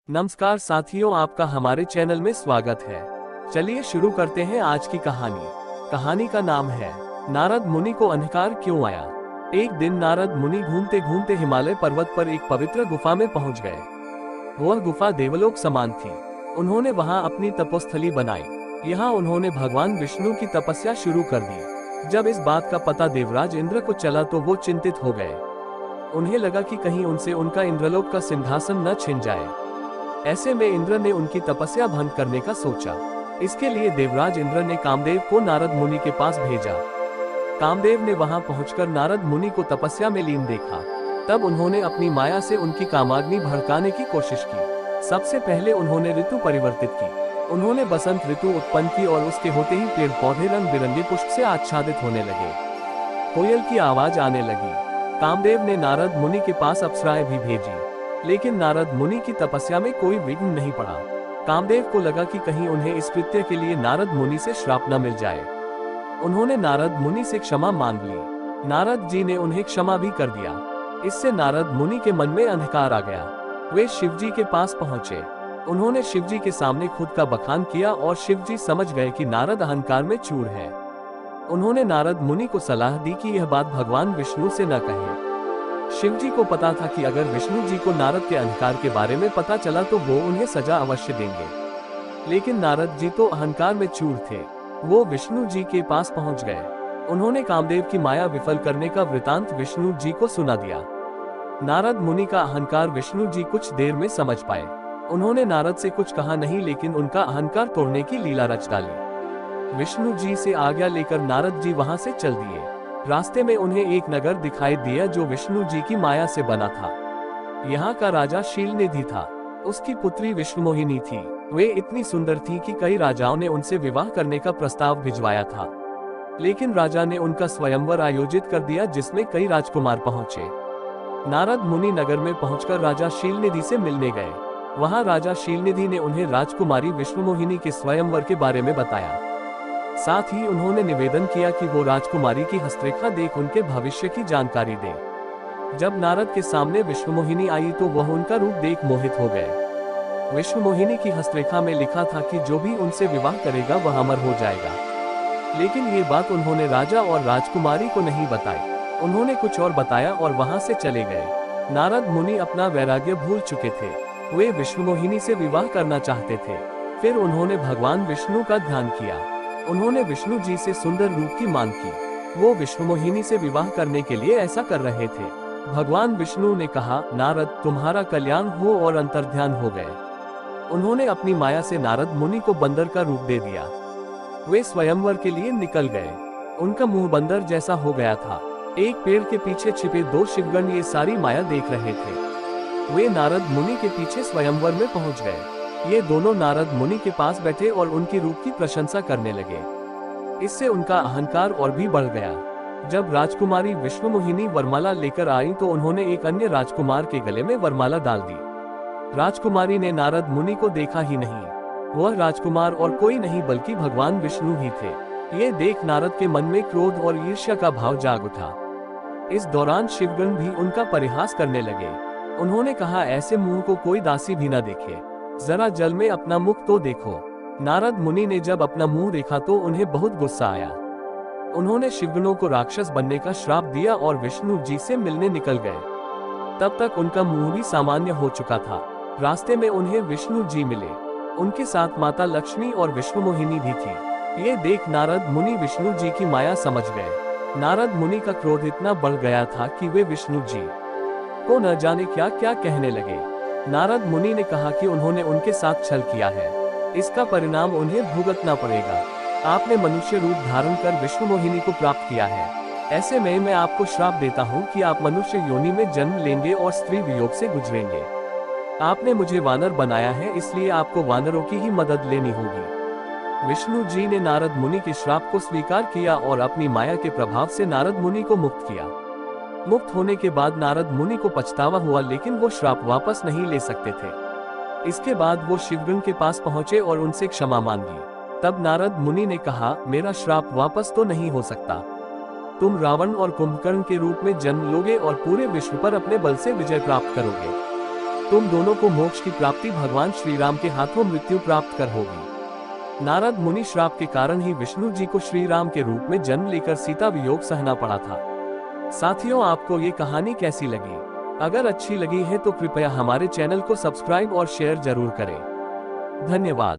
नमस्कार साथियों, आपका हमारे चैनल में स्वागत है। चलिए शुरू करते हैं आज की कहानी। कहानी का नाम है नारद मुनि को अंधकार क्यों आया। एक दिन नारद मुनि घूमते घूमते हिमालय पर्वत पर एक पवित्र गुफा में पहुंच गए। वह गुफा देवलोक समान थी। उन्होंने वहां अपनी तपोस्थली बनाई। यहाँ उन्होंने भगवान विष्णु की तपस्या शुरू कर दी। जब इस बात का पता देवराज इंद्र को चला तो वो चिंतित हो गए। उन्हें लगा कि कहीं उनसे उनका इंद्रलोक का सिंहासन न छिन जाए। ऐसे में इंद्र ने उनकी तपस्या भंग करने का सोचा। इसके लिए देवराज इंद्र ने कामदेव को नारद मुनि के पास भेजा। कामदेव ने वहां पहुंचकर नारद मुनि को तपस्या में लीन देखा। तब उन्होंने अपनी माया से उनकी कामाग्नि भड़काने की कोशिश की। सबसे पहले उन्होंने ऋतु परिवर्तित की। उन्होंने बसंत ऋतु उत्पन्न की और उसके होते ही पेड़ पौधे रंग बिरंगे पुष्प से आच्छादित होने लगे। कोयल की आवाज आने लगी। कामदेव ने नारद मुनि के पास अप्सराएं भी भेजी, लेकिन नारद मुनि की तपस्या में कोई विघ्न नहीं पड़ा। कामदेव को लगा कि कहीं उन्हें इस कृत्य के लिए नारद मुनि से श्राप न मिल जाए। उन्होंने नारद मुनि से क्षमा मांग ली। नारद जी ने उन्हें क्षमा भी कर दिया। इससे नारद मुनि के मन में अंधकार आ गया। वे शिव जी के पास पहुंचे। उन्होंने शिव जी के सामने खुद का बखान किया और शिव जी समझ गए कि नारद अहंकार में चूर है। उन्होंने नारद मुनि को सलाह दी कि यह बात भगवान विष्णु से न कहें। शिव जी को पता था कि अगर विष्णु जी को नारद के अहंकार के बारे में पता चला तो वो उन्हें सजा अवश्य देंगे। लेकिन नारद जी तो अहंकार में चूर थे। वो विष्णु जी के पास पहुंच गए। उन्होंने कामदेव की माया विफल करने का वृतांत विष्णु जी को सुना दिया। नारद मुनि का अहंकार विष्णु जी कुछ देर में समझ पाए। उन्होंने नारद से कुछ कहा नहीं, लेकिन उनका अहंकार तोड़ने की लीला रच डाली। विष्णु जी से आज्ञा लेकर नारद जी वहां से चल दिए। रास्ते में उन्हें एक नगर दिखाई दिया जो विष्णु जी की माया से बना था। यहाँ का राजा शीलनिधि था। उसकी पुत्री विष्णुमोहिनी थी। वे इतनी सुंदर थी कि कई राजाओं ने उनसे विवाह करने का प्रस्ताव भिजवाया था, लेकिन राजा ने उनका स्वयंवर आयोजित कर दिया जिसमें कई राजकुमार पहुंचे। नारद मुनि नगर में पहुंचकर राजा शीलनिधि से मिलने गए। वहां राजा शीलनिधि ने उन्हें राजकुमारी विष्णुमोहिनी के स्वयंवर के बारे में बताया। साथ ही उन्होंने निवेदन किया कि वो राजकुमारी की हस्तरेखा देख उनके भविष्य की जानकारी दे। जब नारद के सामने विष्णुमोहिनी आई तो वह उनका रूप देख मोहित हो गए। विष्णुमोहिनी की हस्तरेखा में लिखा था कि जो भी उनसे विवाह करेगा वह अमर हो जाएगा। लेकिन ये बात उन्होंने राजा और राजकुमारी को नहीं बताई। उन्होंने कुछ और बताया और वहां से चले गए। नारद मुनि अपना वैराग्य भूल चुके थे। वे विष्णुमोहिनी से विवाह करना चाहते थे। फिर उन्होंने भगवान विष्णु का ध्यान किया। उन्होंने विष्णु जी से सुंदर रूप की मांग की। वो विष्णुमोहिनी से विवाह करने के लिए ऐसा कर रहे थे। भगवान विष्णु ने कहा, नारद तुम्हारा कल्याण हो, और अंतर्ध्यान हो गए। उन्होंने अपनी माया से नारद मुनि को बंदर का रूप दे दिया। वे स्वयंवर के लिए निकल गए। उनका मुंह बंदर जैसा हो गया था। एक पेड़ के पीछे छिपे दो शिवगण ये सारी माया देख रहे थे। वे नारद मुनि के पीछे स्वयंवर में पहुंच गए। ये दोनों नारद मुनि के पास बैठे और उनकी रूप की प्रशंसा करने लगे। इससे उनका अहंकार और भी बढ़ गया। जब राजकुमारी विष्णुमोहिनी वरमाला लेकर आई तो उन्होंने एक अन्य राजकुमार के गले में वरमाला डाल दी। राजकुमारी ने नारद मुनि को देखा ही नहीं। वह राजकुमार और कोई नहीं बल्कि भगवान विष्णु ही थे। ये देख नारद के मन में क्रोध और ईर्ष्या का भाव जाग उठा। इस दौरान शिवगण भी उनका परिहास करने लगे। उन्होंने कहा, ऐसे मुंह को कोई दासी भी न देखे, जरा जल में अपना मुख तो देखो। नारद मुनि ने जब अपना मुंह देखा तो उन्हें बहुत गुस्सा आया। उन्होंने शिवगणों को राक्षस बनने का श्राप दिया और विष्णु जी से मिलने निकल गए। तब तक उनका मुंह भी सामान्य हो चुका था। रास्ते में उन्हें विष्णु जी मिले। उनके साथ माता लक्ष्मी और विष्णुमोहिनी भी थी। ये देख नारद मुनि विष्णु जी की माया समझ गए। नारद मुनि का क्रोध इतना बढ़ गया था कि वे विष्णु जी को न जाने क्या क्या कहने लगे। नारद मुनि ने कहा कि उन्होंने उनके साथ छल किया है। इसका परिणाम उन्हें भुगतना पड़ेगा। आपने मनुष्य रूप धारण कर विष्णुमोहिनी को प्राप्त किया है। ऐसे में मैं आपको श्राप देता हूँ कि आप मनुष्य योनि में जन्म लेंगे और स्त्री वियोग से गुजरेंगे। आपने मुझे वानर बनाया है, इसलिए आपको वानरों की ही मदद लेनी होगी। विष्णु जी ने नारद मुनि के श्राप को स्वीकार किया और अपनी माया के प्रभाव से नारद मुनि को मुक्त किया। मुक्त होने के बाद नारद मुनि को पछतावा हुआ, लेकिन वो श्राप वापस नहीं ले सकते थे। इसके बाद वो शिवगण के पास पहुंचे और उनसे क्षमा मांगी। तब नारद मुनि ने कहा, मेरा श्राप वापस तो नहीं हो सकता। तुम रावण और कुंभकर्ण के रूप में जन्म लोगे और पूरे विश्व पर अपने बल से विजय प्राप्त करोगे। तुम दोनों को मोक्ष की प्राप्ति भगवान श्री राम के हाथों मृत्यु प्राप्त कर होगी। नारद मुनि श्राप के कारण ही विष्णु जी को श्री राम के रूप में जन्म लेकर सीता वियोग सहना पड़ा था। साथियों, आपको ये कहानी कैसी लगी? अगर अच्छी लगी है तो कृपया हमारे चैनल को सब्सक्राइब और शेयर जरूर करें। धन्यवाद।